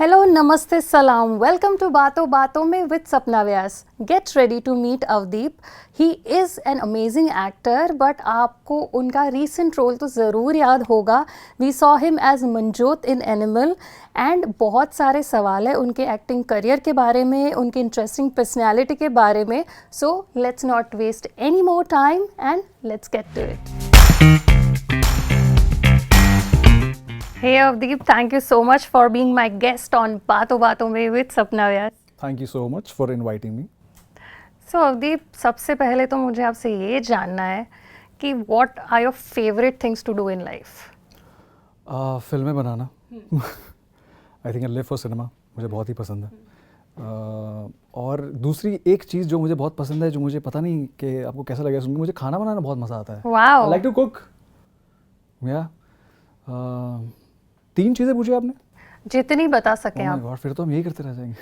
Hello, Namaste, Salam. Welcome to Baaton Baaton में with Sapna Vyas. Get ready to meet Avdeep. He is an amazing actor, but आपको उनका recent role तो ज़रूर याद होगा. We saw him as Manjot in Animal and बहुत सारे सवाल है उनके acting career के बारे में, उनके interesting personality के बारे में. So let's not waste any more time and let's get to it. Hey Avdeep, thank you so much for being my guest on Baaton Baaton में with Sapna Vyas. Thank you so much for inviting me. So Avdeep, सबसे पहले तो मुझे आपसे ये जानना है कि what are your favorite things to do in life? फिल्में बनाना. I think I live for cinema. मुझे बहुत ही पसंद है. और दूसरी एक चीज़ जो मुझे बहुत पसंद है, जो मुझे पता नहीं कि आपको कैसा लगेगा सुनकर, मुझे खाना बनाना बहुत मज़ा आता है. Wow. I like to cook. Yeah. 3 चीज़ें पूछी आपने? जितनी बता सकें आप. और फिर तो हम यही करते रह जाएंगे.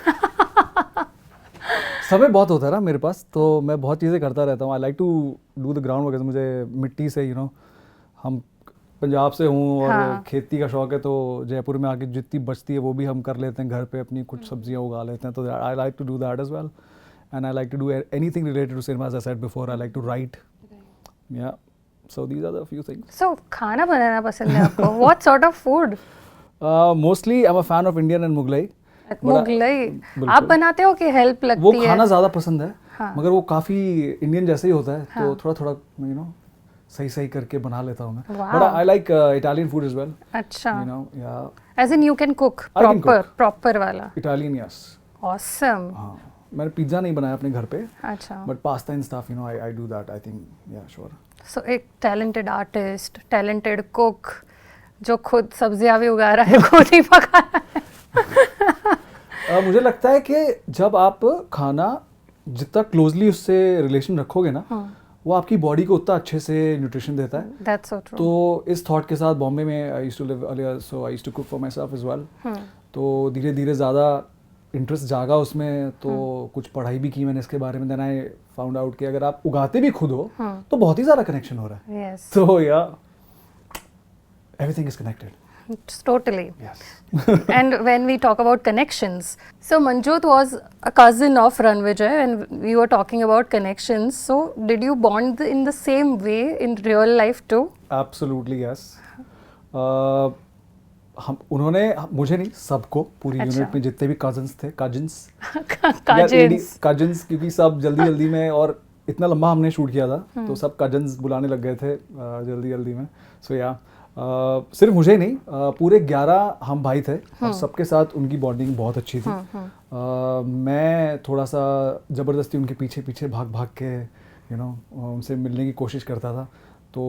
समय बहुत होता है ना मेरे पास, तो मैं बहुत चीज़ें करता रहता हूँ. I like to do the ground work. मुझे मिट्टी से हम पंजाब से हूँ और हाँ. खेती का शौक है, तो जयपुर में आके जितनी बचती है वो भी हम कर लेते हैं घर पे, अपनी कुछ सब्जियाँ उगा लेते हैं. तो I like to do that as well, and I like to do anything related to cinema. As I said before, I like to write. Yeah so these are the few things. So खाना बनाना पसंद है आपको? What sort of food? Mostly I am a fan of Indian and Mughlai. Mughlai आप बनाते हो कि help लगती वो है? खाना ज़्यादा पसंद है. हाँ. मगर वो काफ़ी इंडियन जैसे ही होता है. हाँ. तो थोड़ा थोड़ा सही करके बना लेता हूँ मैं. Wow. But I like Italian food as well. अच्छा. या As in you can cook I can proper वाला. इटालियन. यस. Awesome. हाँ, मैंने पिज्ज़ा नहीं बनाया अपने घर पे, अच्छा. But pasta and stuff I do that. I think या श्योर. So एक talented artist, talented cook जो खुद सब्जियां भी उगा रहा है, खुद ही पका रहा है. मुझे लगता है कि जब आप खाना जितना क्लोजली उससे रिलेशन रखोगे ना, वो आपकी बॉडी को उतना अच्छे से न्यूट्रिशन देता है. That's so true. तो इस थॉट के साथ बॉम्बे में I used to live earlier, so I used to cook for myself as well. तो धीरे धीरे ज़्यादा इंटरेस्ट जागा उसमें, तो कुछ पढ़ाई भी की मैंने इसके बारे में. देन आई फाउंड आउट कि अगर आप उगाते भी खुद हो तो बहुत ही ज़्यादा कनेक्शन हो रहा है. Yes. तो या everything is connected. Totally. Yes. And when we talk about connections, so Manjot was a cousin of Ranvijay and we were talking about connections. So did you bond in the same way in real life too? Absolutely yes. उन्होंने मुझे नहीं, सबको, पूरी unit में जितने भी cousins थे, cousins क्योंकि सब जल्दी में, और इतना लंबा हमने शूट किया था, तो सब कजन्स बुलाने लग गए थे जल्दी में. सो या सिर्फ मुझे नहीं, पूरे 11 हम भाई थे और सबके साथ उनकी बॉन्डिंग बहुत अच्छी थी. मैं थोड़ा सा ज़बरदस्ती उनके पीछे भाग के उनसे मिलने की कोशिश करता था. तो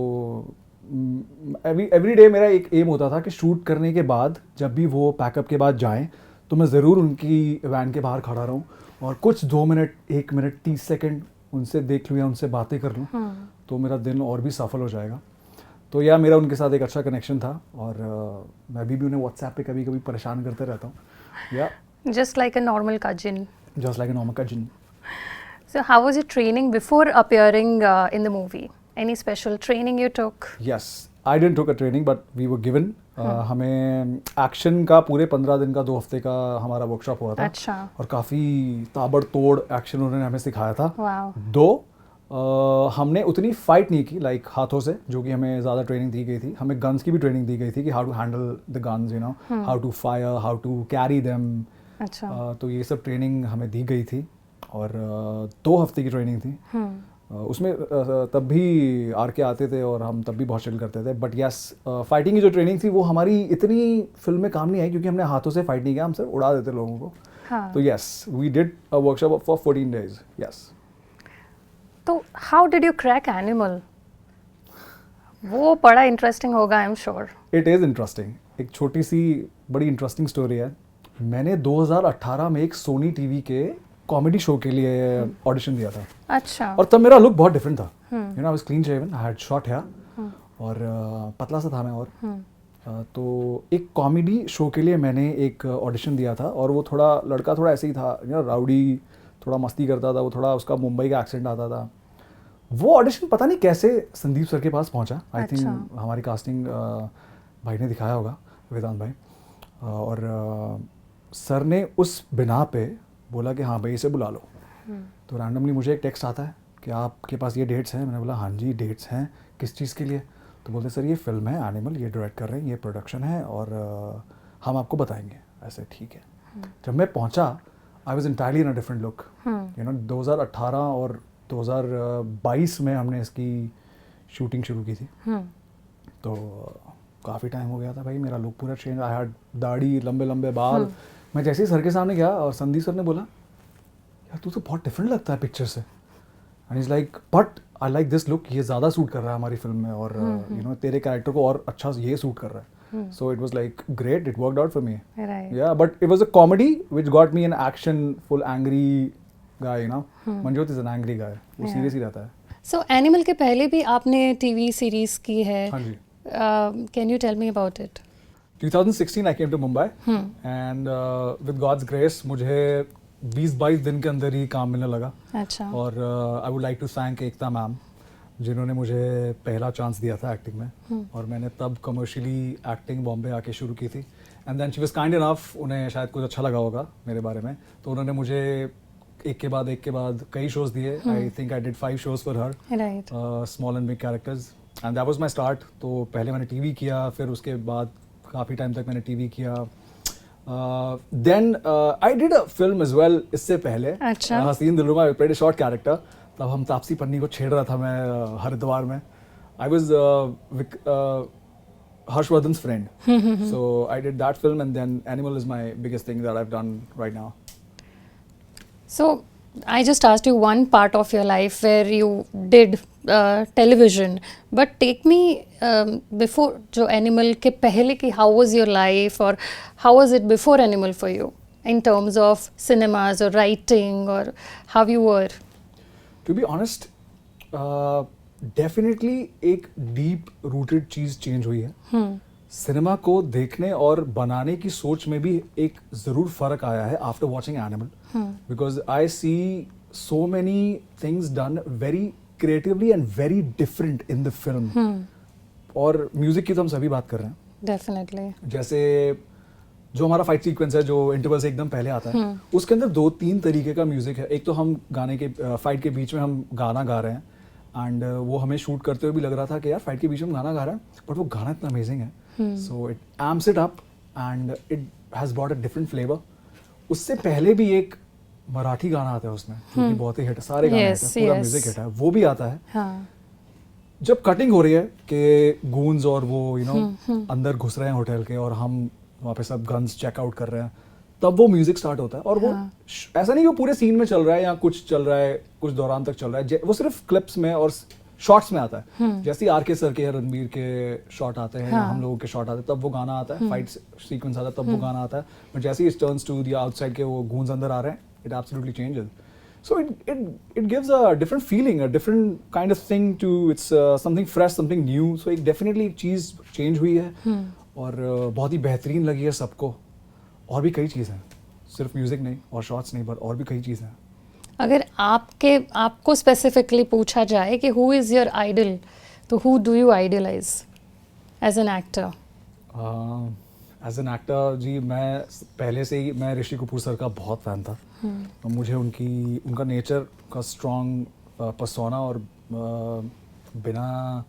एवरी डे मेरा एक एम होता था कि शूट करने के बाद जब भी वो पैकअप के बाद जाएं तो मैं ज़रूर उनकी वैन के बाहर खड़ा रहूं और कुछ 2 मिनट, 1 मिनट, 30 सेकंड उनसे देख लूँ या उनसे बातें कर लूँ, तो मेरा दिन और भी सफल हो जाएगा. तो या मेरा उनके साथ एक अच्छा कनेक्शन था, और मैं भी उन्हें व्हाट्सएप पे कभी परेशान करते रहता हूँ. या Just like a normal cousin. Just like a normal cousin. So how was your training before appearing in the movie? Any special training you took? Yes, I didn't took a training but we were given. हमें action का पूरे 15 दिन का 2 हफ्ते का हमारा workshop हुआ था. अच्छा. और काफ़ी ताबड़तोड़ एक्शन उन्होंने हमें सिखाया था. Wow. हमने उतनी फाइट नहीं की लाइक हाथों से, जो कि हमें ज़्यादा ट्रेनिंग दी गई थी. हमें गन्स की भी ट्रेनिंग दी गई थी कि how to handle the guns, how to fire, how to carry them. अच्छा. तो ये सब ट्रेनिंग हमें दी गई थी, और 2 हफ्ते की ट्रेनिंग थी. उसमें तब भी आर के आते थे और हम तब भी बहुत चिल करते थे. बट यस, फाइटिंग की जो ट्रेनिंग थी वो हमारी इतनी फिल्म में काम नहीं आई, क्योंकि हमने हाथों से फाइट नहीं किया, हम सिर्फ उड़ा देते लोगों को. हाँ. तो yes, we did a workshop for 14 days. Yes. तो how did you crack Animal? वो बड़ा इंटरेस्टिंग होगा, I am sure. It is interesting. एक छोटी सी बड़ी इंटरेस्टिंग स्टोरी है. मैंने 2018 में एक सोनी टीवी के कॉमेडी शो के लिए ऑडिशन दिया था. अच्छा. और तब मेरा लुक बहुत डिफरेंट था. I was clean shaven, I had short hair, और पतला सा था मैं. और तो एक कॉमेडी शो के लिए मैंने एक ऑडिशन दिया था, और वो लड़का थोड़ा ऐसे ही था, राउडी, थोड़ा मस्ती करता था. वो थोड़ा, उसका मुंबई का एक्सेंट आता था. वो ऑडिशन पता नहीं कैसे संदीप सर के पास पहुंचा. आई थिंक हमारी कास्टिंग भाई ने दिखाया होगा, वेदांत भाई. और सर ने उस बिना पे बोला कि हाँ भाई इसे बुला लो। तो रैंडमली मुझे एक टेक्स्ट आता है कि आपके पास ये डेट्स हैं। मैंने बोला हाँ जी डेट्स हैं, किस चीज़ के लिए? तो बोलते सर ये फिल्म है एनिमल, ये डायरेक्ट कर रहे हैं, ये प्रोडक्शन है और हम आपको बताएंगे। ऐसे ठीक है। जब मैं पहुंचा I was entirely in a different look. 2018 और 2022 में हमने इसकी शूटिंग शुरू की थी। तो काफ़ी टाइम हो गया था भाई, मेरा लुक पूरा चेंज। आई हैड दाढ़ी, लंबे लंबे बाल। मैं जैसे ही सर के सामने गया और संदीप सर ने बोला यार तू तो बहुत डिफरेंट लगता है पिक्चर से। And is like but I like this look, ये ज़्यादा सूट कर रहा है हमारी फिल्म में और तेरे कैरेक्टर को और अच्छा ये सूट कर रहा है। So it was like great, it worked out for me. Right. Yeah, but it was a comedy which got me an action full angry guy, Manjot is an angry guy. वो serious ही रहता है। So Animal के पहले भी आपने TV series की है। हाँ जी। Can you tell me about it? 2016 I came to Mumbai and with God's grace मुझे 20-22 दिन के अंदर ही काम मिलने लगा। अच्छा। और I would like to thank Ekta ma'am जिन्होंने मुझे पहला चांस दिया था एक्टिंग में। और मैंने तब कमर्शियली एक्टिंग बॉम्बे आके शुरू की थी। And then she was kind enough, उन्हें शायद कुछ अच्छा लगा होगा मेरे बारे में, तो उन्होंने मुझे एक के बाद कई शोज दिए। आई think I did 5 shows for her, small and big characters, and that was my start. तो पहले मैंने टीवी किया, फिर उसके बाद काफ़ी टाइम तक मैंने टीवी किया। Then I did a film as well इससे पहले। अच्छा। Haseen Dilruba, I played a short character. तब हम तापसी पन्नी को छेड़ रहा था मैं हरिद्वार में। I was Harshvardhan friend, so I did that film and then Animal is my biggest thing that I have done right now. So I just asked you one part of your life where you did television, but take me before जो Animal के पहले की, how was your life or how was it before Animal for you in terms of cinemas or writing or how you were? To be honest definitely एक deep rooted चीज़ change हुई है। Cinema को देखने और बनाने की सोच में भी एक ज़रूर फ़र्क आया है after watching Animal, because I see so many things done very creatively and very different in the film. और म्यूज़िक की तो हम सभी बात कर रहे हैं। Definitely. जैसे जो हमारा फाइट सीक्वेंस है जो इंटरवल से एकदम पहले आता है, उसके अंदर 2-3 तरीके का म्यूजिक है। एक तो हम गाने के फाइट के बीच में हम गाना गा रहे हैं एंड वो हमें शूट करते हुए भी लग रहा था कि यार फाइट के बीच में गाना गा रहे हैं, बट वो गाना इतना अमेजिंग है, so it amps it up and it has brought a different flavour. उससे पहले भी एक मराठी गाना आता है उसमें जो कि बहुत ही हिट है, सारे गाने हिट है, पूरा म्यूजिक हिट है, वो भी आता है। हाँ. जब कटिंग हो रही है कि गूंज और वो अंदर घुस रहे हैं होटल के और हम वहाँ पे सब गन्स चेकआउट कर रहे हैं, तब वो म्यूजिक स्टार्ट होता है। और वो ऐसा नहीं कि वो पूरे सीन में चल रहा है या कुछ चल रहा है, कुछ दौरान तक चल रहा है, वो सिर्फ क्लिप्स में और शॉट्स में आता है। जैसे आर.के. सर के, रणबीर के शॉट आते हैं, हम लोगों के शॉट आते हैं, तब वो गाना आता है, फाइट सीक्वेंस आता है तब वो गाना आता है। बट जैसे ही it turns to the outside के वो गूंज अंदर आ रहे हैं, it absolutely changes. So it gives a different feeling, a different kind of thing to, it's something fresh, something new. So एक definitely चीज़ change हुई है और बहुत ही बेहतरीन लगी है सबको। और भी कई चीज़ें हैं, सिर्फ म्यूज़िक नहीं और शॉट्स नहीं, पर और भी कई चीज़ें हैं। अगर आपको स्पेसिफिकली पूछा जाए कि हु इज़ योर आइडल, तो who do you idolize as an actor? As an actor जी, मैं पहले से ही मैं ऋषि कपूर सर का बहुत फ़ैन था। तो मुझे उनका नेचर का स्ट्रॉन्ग पर्सोना और बिना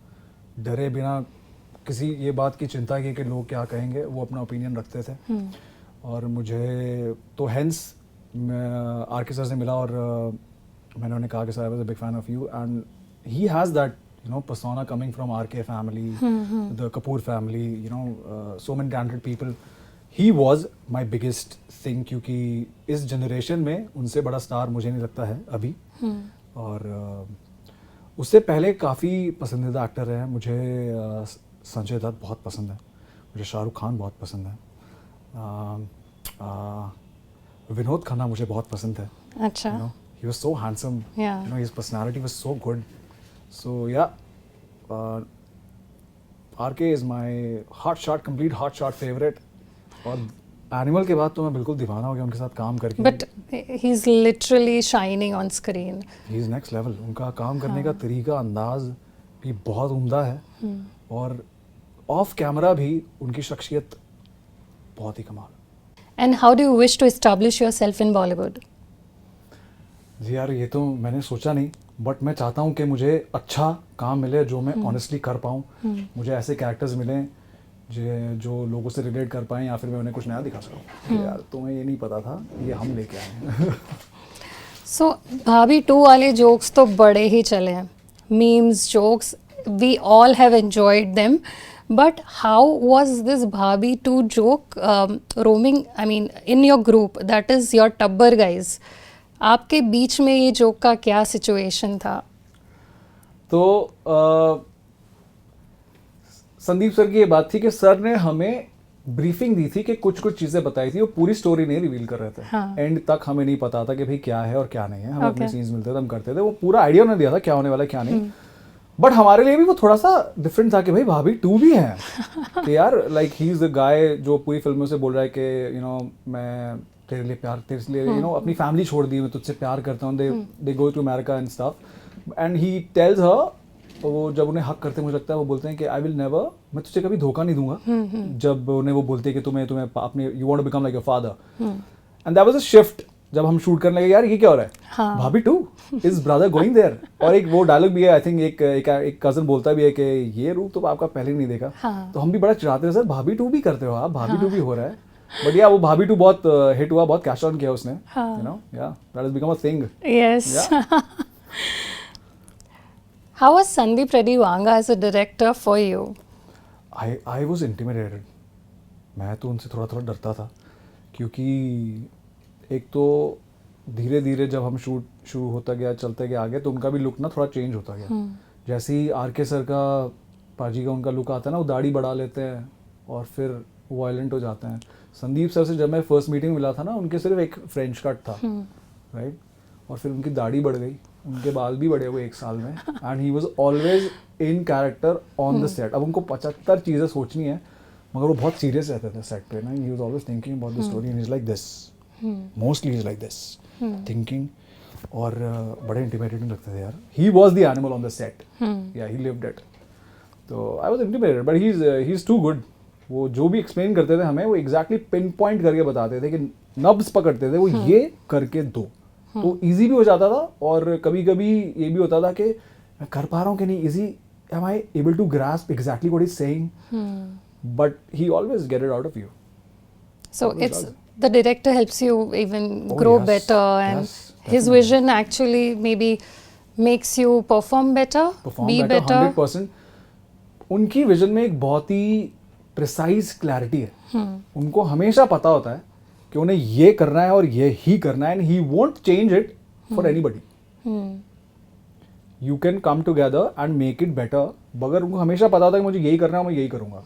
डरे, बिना किसी ये बात की चिंता की कि लोग क्या कहेंगे, वो अपना ओपिनियन रखते थे। और मुझे तो हेंस मैं आर.के. सर से मिला और मैंने उन्हें कहा कि sir I was a big fan of you and he has that persona coming from R.K. family, the Kapoor family, so many talented people. He was my biggest thing क्योंकि इस generation में उनसे बड़ा स्टार मुझे नहीं लगता है अभी। और उससे पहले काफ़ी पसंदीदा एक्टर हैं मुझे। संजय दत्त बहुत पसंद है मुझे, शाहरुख खान बहुत पसंद है, विनोद खन्ना मुझे बहुत पसंद है। अच्छा। He was so handsome. Yeah. His personality was so good. So yeah, R.K. is my complete hot shot favorite. और एनिमल के बाद तो मैं बिल्कुल दीवाना हो गया उनके साथ काम करके। But he is literally shining on screen. He is next level. उनका काम करने का तरीका, अंदाज भी बहुत उम्दा है और ऑफ कैमरा भी उनकी शख्सियत बहुत ही कमाल। And how do you wish to establish yourself in Bollywood? जी यार, ये तो मैंने सोचा नहीं, बट मैं चाहता हूँ कि मुझे अच्छा काम मिले जो मैं ऑनेस्टली कर पाऊँ. मुझे ऐसे कैरेक्टर्स मिलें जो लोगों से रिलेट कर पाएँ, या फिर मैं उन्हें कुछ नया दिखा सकूँ. यार तुम्हें ये नहीं पता था, ये हम लेके आए हैं. सो भाभी 2 वाले जोक्स तो बड़े ही चले हैं, memes, jokes, we all have enjoyed them. But how was this Bhabhi 2 joke roaming, I mean in your group, that is your Tabbar guys. आपके बीच में ये जोक का क्या सिचुएशन था? तो संदीप सर की ये बात थी कि सर ने हमें ब्रीफिंग दी थी कि कुछ कुछ चीजें बताई थी, वो पूरी स्टोरी नहीं रिवील कर रहे थे. हाँ. एंड तक हमें नहीं पता था कि भाई क्या है और क्या नहीं है. हम अपने Okay. सीन्स मिलते थे, हम करते थे, वो पूरा आइडिया उन्होंने दिया था क्या होने वाला है क्या नहीं. बट हमारे लिए भी वो थोड़ा सा डिफरेंट था कि भाई भाभी 2 भी है. कि यार like he is the guy जो पूरी फिल्मों से बोल रहा है कि मैं तेरे लिए प्यार, तेरे लिए अपनी फैमिली छोड़ दी, मैं तुझसे प्यार करता हूँ. They go to America and stuff, and he tells her, वो जब उन्हें हक करते हैं मुझे लगता है वो बोलते हैं कि आई विल नेवर, मैं तुझे कभी धोखा नहीं दूंगा. जब उन्हें वो बोलते हैं कि तुम्हें अपने you want to become like your father. And that was a shift जब हम शूट करने लगे. यार ये क्या हो रहा है? हाँ. भाभी 2 इज ब्रदर गोइंग देयर. और एक वो डायलॉग भी है, आई थिंक एक कजन बोलता भी है कि ये रूप तो आपका पहले नहीं देखा. हाँ. तो हम भी बड़ा चिढ़ाते हैं, सर भाभी 2 भी करते हो आप, भाभी 2 भी हो रहा है. बट या वो भाभी 2 बहुत हिट हुआ, बहुत कैश ऑन किया उसने. यू नो, या that has become a thing. Yes. How was Sandeep Reddy Vanga as a director for you? I was intimidated. मैं तो उनसे थोड़ा थोड़ा डरता था, क्योंकि एक तो धीरे धीरे जब हम शुरू होता गया, चलते गया आगे, तो उनका भी लुक ना थोड़ा चेंज होता गया. जैसे ही आर.के. सर का, पाजी का उनका लुक आता है ना, वो दाढ़ी बढ़ा लेते हैं और फिर वायलेंट हो जाते हैं. संदीप सर से जब मैं फर्स्ट मीटिंग मिला था ना, उनके सिर्फ एक फ्रेंच कट था, राइट, और फिर उनकी दाढ़ी बढ़ गई, उनके बाल भी बढ़े हुए 1 साल में. And he was always in character on the set. अब उनको 75 चीज़ें सोचनी है, मगर वो बहुत सीरियस रहते थे सेट पे ना. He was always thinking about the story and is like this, mostly is like this, thinking. और बड़े इंटिमिडेटिंग लगते थे यार. He was the animal on the set. Yeah he lived it. तो I was intimidated, but he is too good. वो जो भी explain करते थे हमें, वो एग्जैक्टली पिन पॉइंट करके बताते थे कि नब्स पकड़ते थे वो, ये करके दो. तो इजी भी हो जाता था, और कभी कभी ये भी होता था कि मैं कर पा रहा हूँ कि नहीं, easy, am I able to grasp exactly what he's saying? But he always get it out of you. So Always it's does. the director helps you even Oh, grow yes. better, and Yes, his definitely. vision actually maybe makes you perform better, Perform be better, better. 100%. उनकी vision में एक बहुत ही precise clarity है. उनको हमेशा पता होता है कि उन्हें ये करना है और ये ही करना है, and he won't change it for anybody. You can come together and make it better, मगर उनको हमेशा पता था कि मुझे यही करना है, मैं यही करूंगा.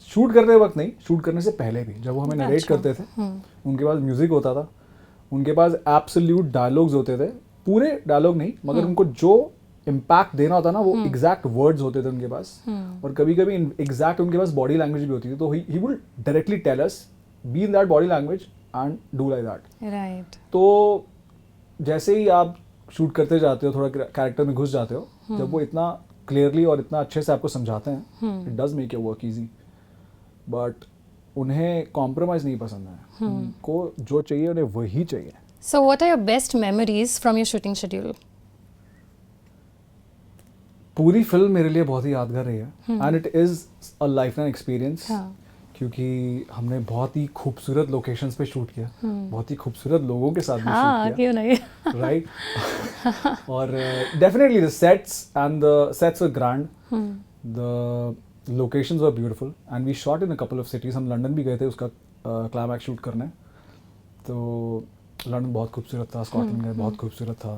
शूट करते वक्त नहीं, शूट करने से पहले भी जब वो हमें नरेट अच्छा. करते थे, उनके पास म्यूजिक होता था, उनके पास एब्सोल्यूट डायलॉग्स होते थे. पूरे डायलॉग नहीं, मगर उनको जो इम्पैक्ट देना होता ना, वो एग्जैक्ट वर्ड्स होते थे उनके पास. और कभी कभी एग्जैक्ट उनके पास बॉडी लैंग्वेज भी होती थी. तो he will directly tell us, be in that body language and do like that. Right. तो जैसे ही आप शूट करते जाते हो, थोड़ा कैरेक्टर में घुस जाते हो, जब वो इतना क्लियरली और इतना अच्छे से आपको समझाते हैं, it does make your work easy. But उन्हें कॉम्प्रोमाइज़ नहीं पसंद है. उनको जो चाहिए उन्हें वही चाहिए. So what are your best memories from your shooting schedule? पूरी फिल्म मेरे लिए बहुत ही यादगार रही है, and it is a life time experience. हाँ. क्योंकि हमने बहुत ही खूबसूरत लोकेशंस पे शूट किया, बहुत ही खूबसूरत लोगों के साथ भी हाँ, शूट किया, क्यों नहीं. राइट. और definitely the sets were grand, the locations were beautiful, and we shot in a couple of cities. हम लंदन भी गए थे उसका क्लाइमैक्स शूट करने. तो लंदन बहुत खूबसूरत था, स्कॉटलैंड गए, बहुत खूबसूरत था.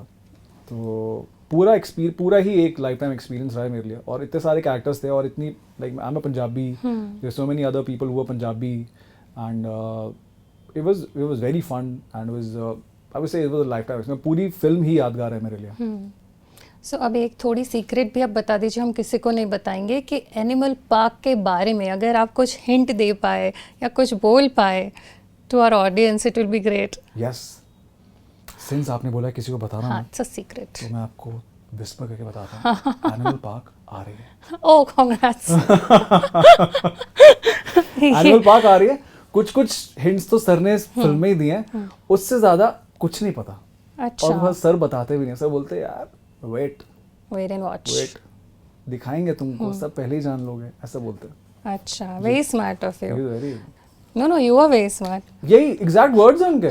तो पूरा ही एक लाइफ टाइम एक्सपीरियंस रहा है मेरे लिए. और इतने सारे कैरेक्टर्स थे, और इतनी like I am a Punjabi, there so many other people who are Punjabi, and it was very fun, and was I would say it was a lifetime. पूरी फिल्म ही यादगार है मेरे लिए. सो अब एक थोड़ी सीक्रेट भी आप बता दीजिए, हम किसी को नहीं बताएंगे, कि एनिमल पार्क के बारे में अगर आप कुछ हिंट दे पाए या कुछ बोल पाए to our audience, it will be great. Yes, since आपने बोला किसी को बताना हाँ, मत, इट्स अ सीक्रेट. तो मैं आपको विस्पर करके बताता हूँ. एनिमल पार्क आ रही है. ओह, कांग्रेट्स. एनिमल पार्क आ रही है. कुछ कुछ हिंट्स तो सर ने फिल्म में ही दिए हैं, उससे ज़्यादा कुछ नहीं पता। अच्छा, और बस सर बताते भी नहीं, सर बोलते हैं, यार wait wait and watch. Wait, दिखाएंगे तुमको, सब पहले ही जान लोगे, ऐसा बोलते हैं। अच्छा, very smart of you. Very, no, you are very smart. यही एग्जैक्ट वर्ड्स हैं उनके।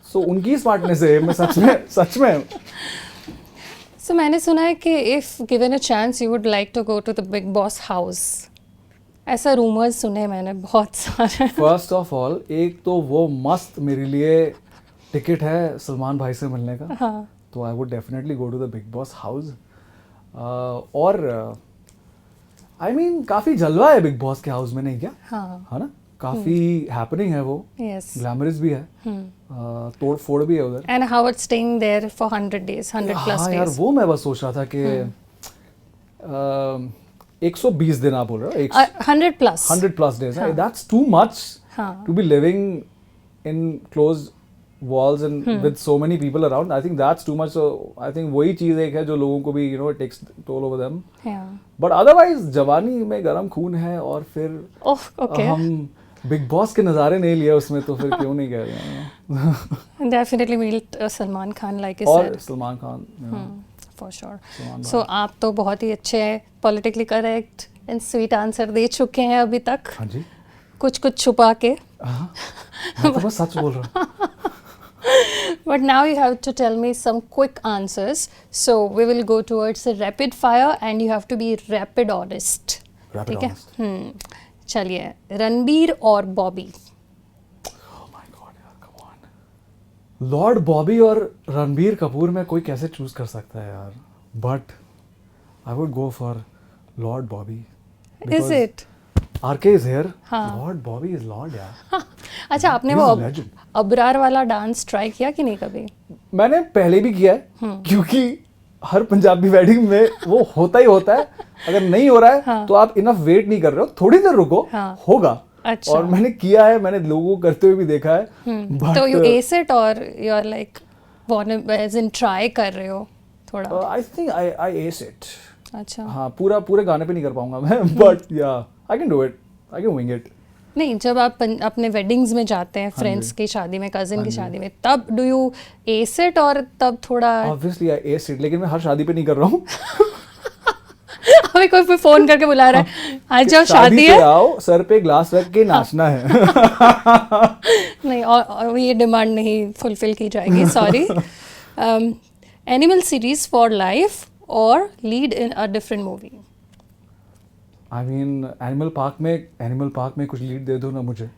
सो उनकी स्मार्टनेस है, मैं सच में सो मैंने सुना है कि if given a chance you would like to go to the Bigg Boss house, ऐसा रूमर्स सुने मैंने बहुत सारे। फर्स्ट ऑफ ऑल, एक तो वो मस्त मेरे लिए टिकट है सलमान भाई से मिलने का, हाँ, तो I would definitely go to the Bigg Boss house. और आई मीन काफ़ी जलवा है बिग बॉस के हाउस में, नहीं क्या? हाँ, है ना, काफ़ी हैपनिंग है वो, यस। ग्लैमरस भी है, तोड़ फोड़ भी है उधर। And how it's staying there for 100 days, 100 plus हाँ यार, days। वो मैं बस सोच रहा था कि 120 दिन आप बोल रहे हो, 100 plus। 100+ days, हाँ। that's too much हाँ, to be living in closed walls and with so many people around. I think that's too much. So I think वही चीज एक है जो लोगों को भी it takes toll over them. yeah। But otherwise जवानी में गरम खून है, और फिर ओह, ओके। हम बिग बॉस के नज़ारे नहीं लिए उसमें, तो फिर क्यों नहीं कह रहे हैं। Definitely meet Salman Khan, like you और said, Salman Khan, for sure. Salman so आप तो बहुत ही अच्छे politically correct and sweet answer दे चुके हैं अभी तक, हाँ जी, कुछ छुपा के। हाँ, मैं तो बस सच बोल रहा हूँ। But now you have to tell me some quick answers. So we will go towards a rapid fire and you have to be rapid honest. Rapid ठीक है? honest. चलिए, रणबीर और बॉबी। Oh my God, यार, come on. लॉर्ड बॉबी और रणबीर कपूर में कोई कैसे choose कर सकता है यार, but I would go for Lord Bobby. Is it? RK is here, हाँ। लॉर्ड बॉबी इज लॉर्ड यार। अच्छा, आपने He's वो a legend. अबरार वाला डांस ट्राई किया कि नहीं कभी? मैंने पहले भी किया है, क्योंकि हर पंजाबी वेडिंग में वो होता ही होता है। अगर नहीं हो रहा है हाँ। तो आप इनफ वेट नहीं कर रहे हो, थोड़ी देर रुको, हाँ। होगा। अच्छा। और मैंने किया है, मैंने लोगों को करते हुए भी देखा है। तो यू एस इट और you are like as in try कर रहे हो थोड़ा? I think I ace it. अच्छा, हाँ, पूरे गाने पे नहीं कर पाऊंगा मैं, बट या I can do it, I can wing it. नहीं, जब आप अपने वेडिंग्स में जाते हैं, फ्रेंड्स की शादी में, कजिन की शादी में, तब डू यू एस इट और तब थोड़ा? ऑब्वियसली आई एस इट, लेकिन मैं हर शादी पे नहीं कर रहा हूँ। अभी कोई फोन करके बुला रहा है, आज जाओ शादी पे है। आओ, सर पे ग्लास रख के नाचना है। नहीं, और ये डिमांड नहीं फुलफिल की जाएगी, sorry. Animal series for life और lead in a different movie? I mean Animal Park में कुछ लीड दे दो ना मुझे।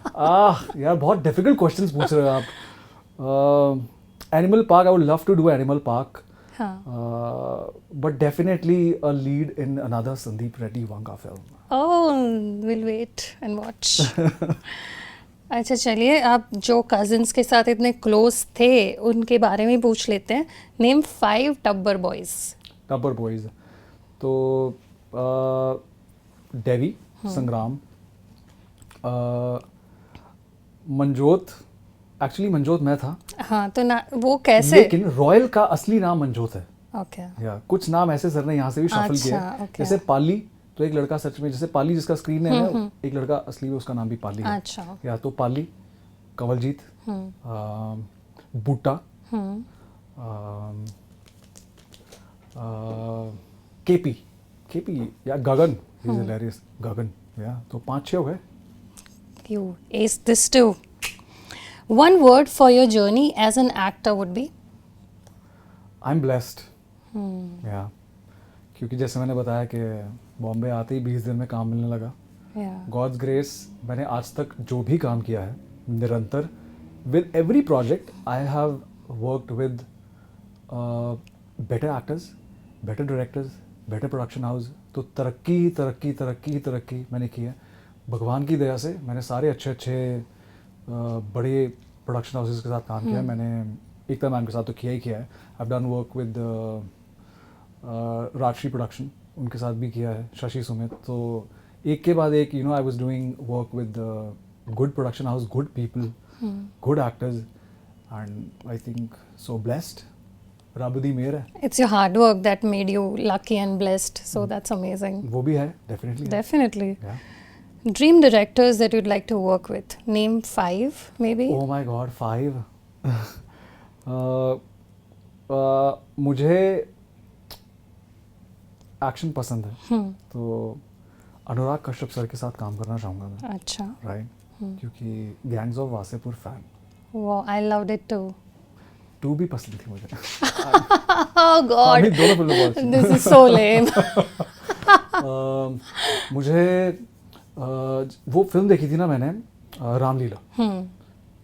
यार, बहुत डिफिकल्ट क्वेश्चंस पूछ रहे हो आप। Animal Park, I would love to do Animal Park, हाँ। But definitely a lead in another Sandeep Reddy Vanga film. Oh, will wait and watch. अच्छा, चलिए, आप जो कजिन्स के साथ इतने क्लोज थे उनके बारे में पूछ लेते हैं। नेम 5 टब्बर बॉयज। टब्बर बॉयज, तो डेवी, संग्राम, मंजोत। एक्चुअली मंजोत मैं था। हाँ, तो ना वो कैसे? लेकिन रॉयल का असली नाम मंजोत है। ओके। या कुछ नाम ऐसे सर ने यहाँ से भी शफल अच्छा, किया है। ओके। जैसे पाली, तो एक लड़का सच में, जैसे पाली जिसका स्क्रीन नेम है, एक लड़का असली में उसका नाम भी पाली है। अच्छा। या तो पाली, कंवलजीत, बूटा, केपी या गगन, ही इज हिलेरियस, गगन। या तो 5-6 हो गए। You aced this too. One word for your journey as an actor would be? I am blessed. या क्योंकि जैसे मैंने बताया कि बॉम्बे आते ही 20 दिन में काम मिलने लगा। Yeah. गॉड्स ग्रेस, मैंने आज तक जो भी काम किया है निरंतर, with every project I have worked with better actors, better directors, better production house. तो तरक्की मैंने की है। भगवान की दया से मैंने सारे अच्छे बड़े प्रोडक्शन हाउसेस के साथ काम किया है। मैंने एकता मैम के साथ तो किया ही किया है। I done work with Rajshri production, उनके साथ भी किया है, शशि सुमित। तो एक के बाद एक, I was doing work with good production house, good people, good actors, and I think so blessed. रब दी मेहर है। It's your hard work that made you lucky and blessed. So that's amazing. वो भी है, definitely. Definitely. Dream directors that you'd like to work with. Name 5 maybe. Oh my God, 5. मुझे action पसंद है, तो Anurag Kashyap sir के साथ काम करना चाहूँगा मैं. अच्छा. राइट, क्योंकि gangs of Wasseypur fan. Wow, I loved it too. 2 भी पसंद थी मुझे. Oh God. अभी दोनों फिल्में बहुत अच्छी. This is so lame. मुझे वो फिल्म देखी थी ना मैंने, रामलीला.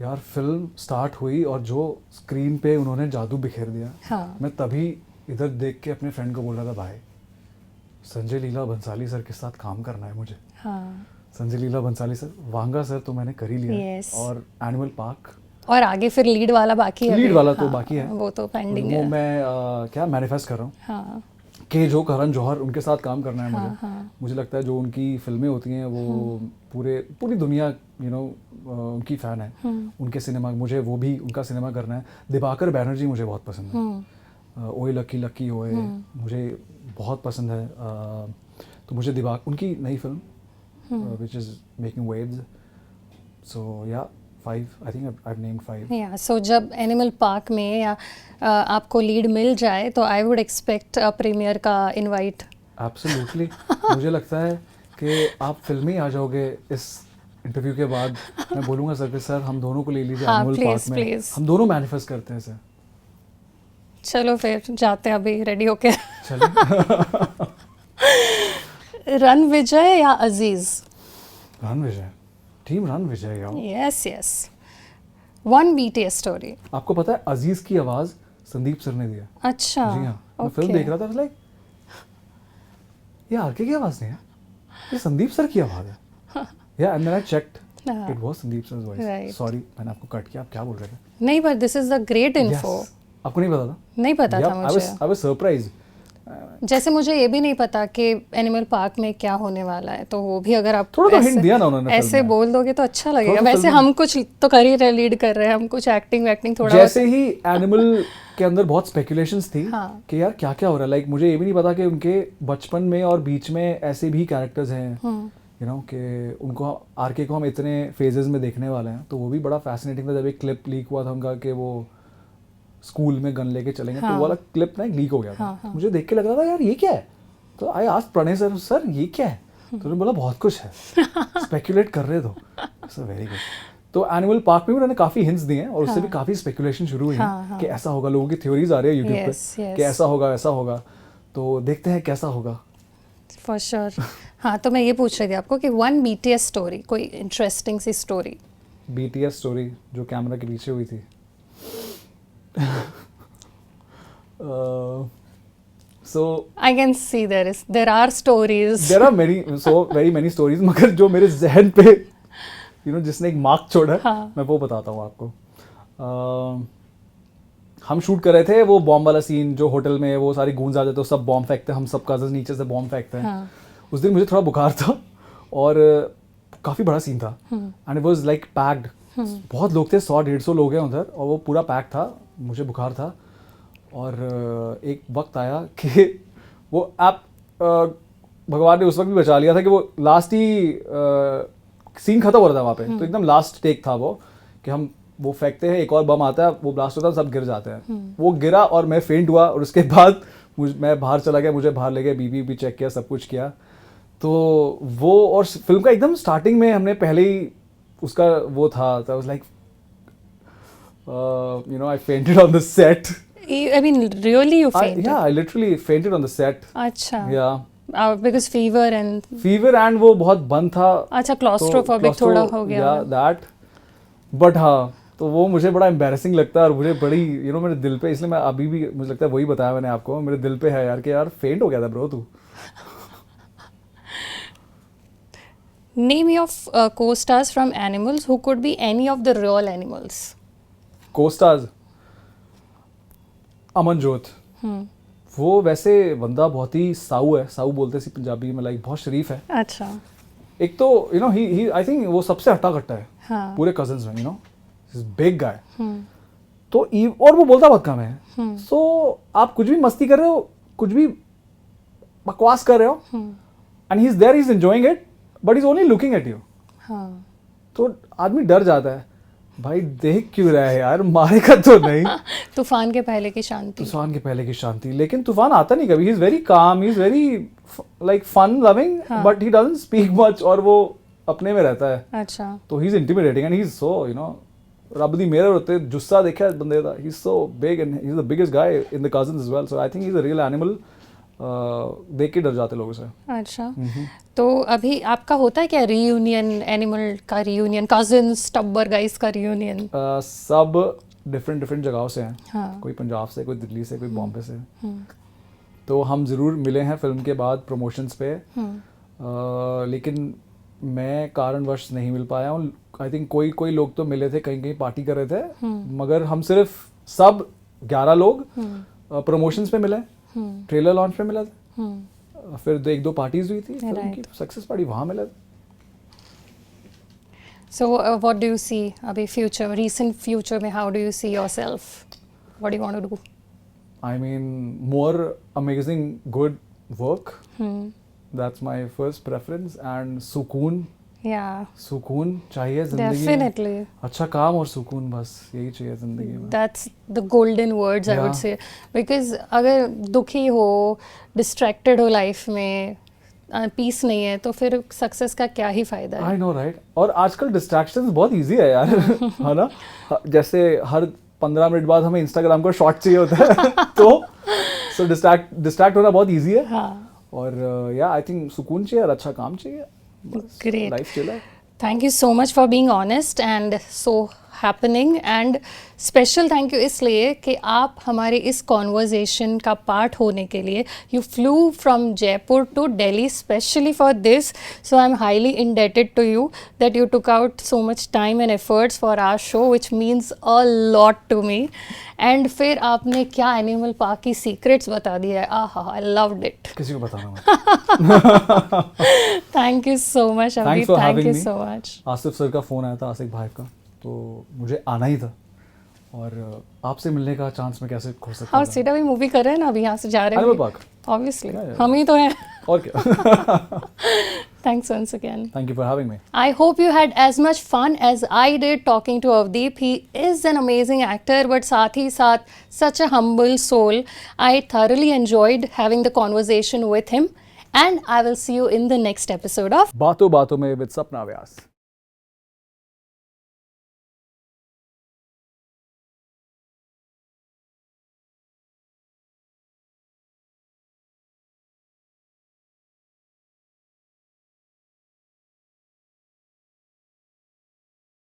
यार फिल्म स्टार्ट हुई और जो स्क्रीन पे उन्होंने जादू बिखेर दिया. हाँ. मैं तभी इधर देख के अपने फ्रेंड को बोल रहा था, भाई संजय लीला भंसाली सर के साथ काम करना है मुझे. हाँ. संजय लीला भंसाली सर, वांगा सर तो मैंने कर ही लिया. Yes. और एनिमल पार्क, और आगे फिर लीड वाला बाकी है. लीड वाला तो हाँ, बाकी है, वो तो पेंडिंग वो है. मैं क्या मैनिफेस्ट कर रहा हूँ हाँ. कि जो करण जौहर, उनके साथ काम करना है मुझे. हाँ. मुझे लगता है जो उनकी फिल्में होती हैं वो पूरी दुनिया उनकी फ़ैन है. उनके सिनेमा, मुझे वो भी उनका सिनेमा करना है. दिवाकर बैनर्जी मुझे बहुत पसंद है. ओए लकी लकी ओए मुझे बहुत पसंद है. तो मुझे उनकी नई film which is making waves. So yeah 5, I think I have named 5. Yeah सो जब एनिमल पार्क में या आपको लीड मिल जाए तो आई वुड एक्सपेक्ट प्रीमियर का इनवाइट. एब्सोल्युटली. मुझे लगता है कि आप फिल्म ही आ जाओगे इस इंटरव्यू के बाद. मैं बोलूँगा सर कि सर हम दोनों को ले लीजिए हाँ, एनिमल पार्क में. please. हम दोनों मैनिफेस्ट करते हैं सर. चलो फिर जाते हैं अभी रेडी होके. चलिए. रणविजय या अजीज? रणविजय, टीम रणविजय यार. Yes yes. 1 BTS story. आपको पता है अजीज की आवाज संदीप सर ने दिया. अच्छा. जी हाँ. मैं फिल्म देख रहा था, लाइक ये आरके की आवाज नहीं है, ये संदीप सर की आवाज है. Yeah and then I checked, it was Sandeep sir's voice. Sorry मैंने आपको कट किया. आप क्या बोल रहे थे? नहीं, but this is the great info. आपको नहीं पता था? नहीं पता था मुझे. I was surprised. जैसे मुझे ये भी नहीं पता कि एनिमल पार्क में क्या होने वाला है, तो वो भी अगर आप थोड़ा हिंट दिया ना उन्होंने ऐसे बोल दोगे तो अच्छा लगेगा. थोड़ा वैसे हम कुछ तो कर ही रहे, लीड कर रहे हैं हम, कुछ एक्टिंग थोड़ा जैसे ही एनिमल के अंदर बहुत स्पेकुलेशंस थी. हाँ. कि यार क्या क्या हो रहा है. लाइक मुझे ये भी नहीं पता कि उनके बचपन में और बीच में ऐसे भी कैरेक्टर्स हैं, कि उनको आरके को हम इतने फेजेस में देखने वाले हैं. तो वो भी बड़ा फैसिनेटिंग था जब एक क्लिप लीक हुआ था उनका कि वो स्कूल में गन लेके चलेंगे. तो वो वाला क्लिप ना लीक हो गया था. मुझे देख के लग रहा था यार ये क्या है. तो आई आस्क्ड प्रणय सर ये क्या है. तो उन्होंने बोला बहुत कुछ है, स्पेकुलेट कर रहे. तो सर वेरी गुड. तो एनिमल पार्क में भी उन्होंने काफ़ी हिंट्स दिए हैं और उससे भी काफ़ी स्पेकुलेशन शुरू हुई है कि ऐसा होगा. लोगों की थ्योरीज आ रही है यूट्यूब पे कि ऐसा होगा वैसा होगा. तो देखते हैं कैसा होगा. For sure. हाँ, तो मैं ये पूछ रही थी आपको कि 1 BTS स्टोरी, कोई इंटरेस्टिंग सी स्टोरी. BTS स्टोरी जो कैमरा के पीछे हुई थी. So I can see there are stories. There are very many stories. मगर जो मेरे जहन पे जिसने एक मार्क छोड़ा है, हाँ. मैं वो बताता हूँ आपको. हम शूट कर रहे थे वो बॉम्ब वाला सीन, जो होटल में वो सारी गूंज आ जाते, सब बॉम्ब फेंकते, हम सब कजन नीचे से बॉम्ब फेंकते हैं. हाँ. उस दिन मुझे थोड़ा बुखार था और काफ़ी बड़ा सीन था. And it was like packed. बहुत लोग थे, 100-150 लोग हैं उधर, और वो पूरा पैक था. मुझे बुखार था और एक वक्त आया कि वो आप भगवान ने उस वक्त भी बचा लिया था कि वो लास्ट ही सीन खत्म हो रहा था वहाँ पे. तो एकदम लास्ट टेक था वो कि हम वो फेंकते हैं, एक और बम आता है, वो ब्लास्ट होता है, सब गिर जाते हैं. वो गिरा और मैं फेंट हुआ और उसके बाद मैं बाहर चला गया. मुझे बाहर ले गए, बीपी भी चेक किया, सब कुछ किया. तो वो और फिल्म का एकदम स्टार्टिंग में हमने पहले ही उसका वो था. I was like I fainted on the set. I mean, really you fainted? Yeah, I literally fainted on the set. अच्छा. Yeah. Because fever and वो बहुत बंद था. अच्छा, claustrophobic थोड़ा हो गया. Yeah, that. But हाँ, तो वो मुझे बड़ा embarrassing लगता है और मुझे बड़ी मेरे दिल पे, इसलिए मैं अभी भी मुझे लगता है वही बताया मैंने आपको, मेरे दिल पे है यार कि यार फेंट हो गया था ब्रो तू. Name your co-stars from Animals who could be any of the real animals. Co-stars. Amanjot. वो वैसे बंदा बहुत ही साऊ है, साऊ बोलते हैं पंजाबी में, लाइक बहुत शरीफ है. अच्छा. एक तो ही आई थिंक वो सबसे हट्टा कट्टा है. हाँ. पूरे कजन्स में बिग गाय. तो और वो बोलता बहुत कम है. सो आप कुछ भी मस्ती कर रहे हो, कुछ भी बकवास कर रहे हो, and he is there, he is enjoying it, but is only looking at you, हाँ तो आदमी डर जाता है, भाई देख क्यों रहा है यार, मारेगा तो नहीं। तूफान के पहले की शांति। तूफान के पहले की शांति, लेकिन तूफान आता नहीं कभी, ही is very calm, he is very like fun loving, but he doesn't speak much, और वो अपने में रहता है, अच्छा तो he is intimidating and he is so, you know, रब दी मेरे होते जुस्सा देखा है बंदे दा, he is so big and he is the biggest guy in the cousins as well, so I think he is a real animal. देख के डर जाते लोग उसे। अच्छा, तो अभी आपका होता है क्या रीयूनियन, एनिमल का रीयूनियन, कजिन्स टब्बर गाइस का रीयूनियन? सब डिफरेंट डिफरेंट जगहों से हैं, हाँ। कोई पंजाब से, कोई दिल्ली से, कोई बॉम्बे से, तो हम ज़रूर मिले हैं फिल्म के बाद प्रमोशंस पे, लेकिन मैं कारणवश नहीं मिल पाया हूँ। आई थिंक कोई कोई लोग तो मिले थे, कहीं कहीं पार्टी कर रहे थे, मगर हम सिर्फ सब 11 लोग प्रमोशंस पे मिले, ट्रेलर लॉन्च पे मिला था, फिर एक दो पार्टीज हुई थी फिल्म की, सक्सेस पार्टी वहाँ मिला था। So what do you see अभी future, recent future में, how do you see yourself? What do you want to do? I mean, more amazing, good work. That's my first preference. And सुकून, Yeah, सुकून चाहिए जिंदगी में। definitely. अच्छा काम और सुकून, बस यही चाहिए जिंदगी में। That's the golden words I would Yeah. say. Because अगर दुखी हो, distracted हो लाइफ में, पीस नहीं है, तो फिर सक्सेस का क्या ही फायदा है? I know, right? और आजकल डिस्ट्रैक्शंस बहुत इजी है यार, है ना? जैसे हर 15 मिनट बाद हमें इंस्टाग्राम का शॉर्ट चाहिए होता है, तो डिस्ट्रैक्ट होना बहुत इजी है। हाँ, और या आई थिंक सुकून चाहिए और अच्छा काम चाहिए, Great. लाइफ चिल है। Thank you so much for being honest and so happening, and special thank you इसलिए कि आप हमारे इस कॉन्वर्जेशन का पार्ट होने के लिए you flew from Jaipur to Delhi specially for this, so I am highly indebted to you that you took out so much time and efforts for our show, which means a lot to me. And फिर आपने क्या animal park की secrets बता दिया है, आहा, I loved it. किसी को बताना मत। थैंक यू सो मच अभी, Thanks for thank having you me. So much. Asif sir का फ़ोन आया था, आसिफ भाई का, तो मुझे आना ही था, और आपसे मिलने का चांस मैं कैसे खो सकता हाँ, था। सीधा भी मूवी कर रहे हैं ना, अभी यहाँ से जा रहे एनिमल हैं पार्क, ऑब्वियसली, Yeah. हम ही तो हैं। और क्या। Thanks once again. Thank you for having me. I hope you had as much fun as I did talking to Avdeep. He is an amazing actor, but साथ ही साथ such a humble soul. I thoroughly enjoyed having the conversation with him, and I will see you in the next episode of बातों बातों में with सपना व्यास।